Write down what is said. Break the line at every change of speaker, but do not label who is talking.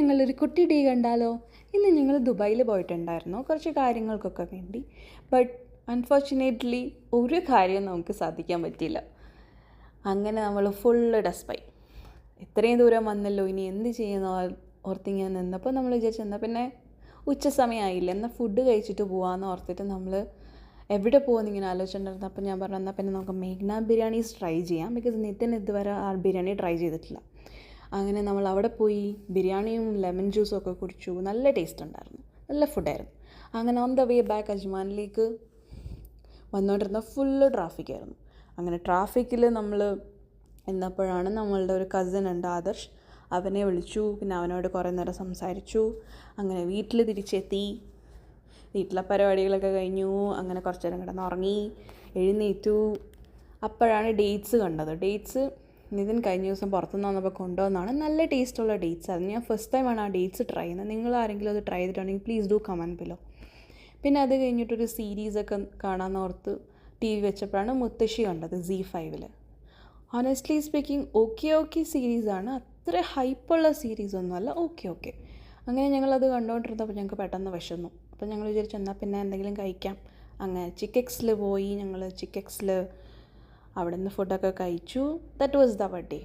ഞങ്ങളൊരു കുട്ടി ഡേ കണ്ടാലോ? ഇന്ന് ഞങ്ങൾ ദുബായിൽ പോയിട്ടുണ്ടായിരുന്നു കുറച്ച് കാര്യങ്ങൾക്കൊക്കെ വേണ്ടി. ബട്ട് അൺഫോർച്ചുനേറ്റ്ലി ഒരു കാര്യവും നമുക്ക് സാധിക്കാൻ പറ്റിയില്ല. അങ്ങനെ നമ്മൾ ഫുള്ള് ഡസ്പായി. ഇത്രയും ദൂരം വന്നല്ലോ, ഇനി എന്ത് ചെയ്യുന്നു ഓർത്തിങ്ങനെ നിന്നപ്പോൾ നമ്മൾ വിചാരിച്ചെന്നാൽ പിന്നെ ഉച്ച സമയമായില്ല, എന്നാൽ ഫുഡ് കഴിച്ചിട്ട് പോകാമെന്ന് ഓർത്തിട്ട് നമ്മൾ എവിടെ പോകുമെന്ന് ഇങ്ങനെ ആലോചിച്ചിട്ടുണ്ടായിരുന്നു. അപ്പോൾ ഞാൻ പറഞ്ഞു എന്നാൽ പിന്നെ നമുക്ക് മേഘ്ന ബിരിയാണീസ് ട്രൈ ചെയ്യാം, ബിക്കോസ് നിതിൻ ഇതുവരെ ആ ബിരിയാണി ട്രൈ ചെയ്തിട്ടില്ല. അങ്ങനെ നമ്മൾ അവിടെ പോയി ബിരിയാണിയും ലെമൺ ജ്യൂസും ഒക്കെ കുടിച്ചു. നല്ല ടേസ്റ്റ് ഉണ്ടായിരുന്നു, നല്ല ഫുഡായിരുന്നു. അങ്ങനെ ഓൺ ദ വേ ബാക്ക് അജ്മാനിലേക്ക് വന്നുകൊണ്ടിരുന്ന ഫുള്ള് ട്രാഫിക്കായിരുന്നു. അങ്ങനെ ട്രാഫിക്കിൽ നമ്മൾ എന്നപ്പോഴാണ് നമ്മളുടെ ഒരു കസിൻ ഉണ്ട് ആദർശ്, അവനെ വിളിച്ചു. പിന്നെ അവനോട് കുറേ നേരം സംസാരിച്ചു. അങ്ങനെ വീട്ടിൽ തിരിച്ചെത്തി. വീട്ടിലെ പരിപാടികളൊക്കെ കഴിഞ്ഞു. അങ്ങനെ കുറച്ച് നേരം കിടന്നുറങ്ങി, എഴുന്നേറ്റു. അപ്പോഴാണ് ഡേറ്റ്സ് കണ്ടത്. ഡേറ്റ്സ് നിതിൻ കഴിഞ്ഞ ദിവസം പുറത്തുനിന്ന് വന്നപ്പോൾ കൊണ്ടുവന്നാണ്. നല്ല ടേസ്റ്റുള്ള ഡേറ്റ്സ് ആയിരുന്നു. ഞാൻ ഫസ്റ്റ് ടൈമാണ് ആ ഡേറ്റ്സ് ട്രൈ ചെയ്യുന്നത്. നിങ്ങൾ ആരെങ്കിലും അത് ട്രൈ ചെയ്തിട്ടുണ്ടെങ്കിൽ പ്ലീസ് ഡു കമൻറ്റ് ബിലോ. പിന്നെ അത് കഴിഞ്ഞിട്ടൊരു സീരീസൊക്കെ കാണാമെന്ന് ഓർത്ത് ടി വി വെച്ചപ്പോഴാണ് മുത്തശ്ശി കണ്ടത് Z5. ഓണസ്റ്റ്ലി സ്പീക്കിംഗ് ഓക്കെ സീരീസാണ്, അത്ര ഹൈപ്പുള്ള സീരീസൊന്നുമല്ല, ഓക്കെ. അങ്ങനെ ഞങ്ങളത് കണ്ടുകൊണ്ടിരുന്നപ്പോൾ ഞങ്ങൾക്ക് പെട്ടെന്ന് വിശന്നു. അപ്പോൾ ഞങ്ങൾ വിചാരിച്ചു എന്നാൽ പിന്നെ എന്തെങ്കിലും കഴിക്കാം. അങ്ങനെ ചിക്കെക്സിൽ പോയി. ഞങ്ങൾ ചിക്കെക്സിൽ അവിടെ നിന്ന് ഫുഡൊക്കെ കഴിച്ചു. That was the day.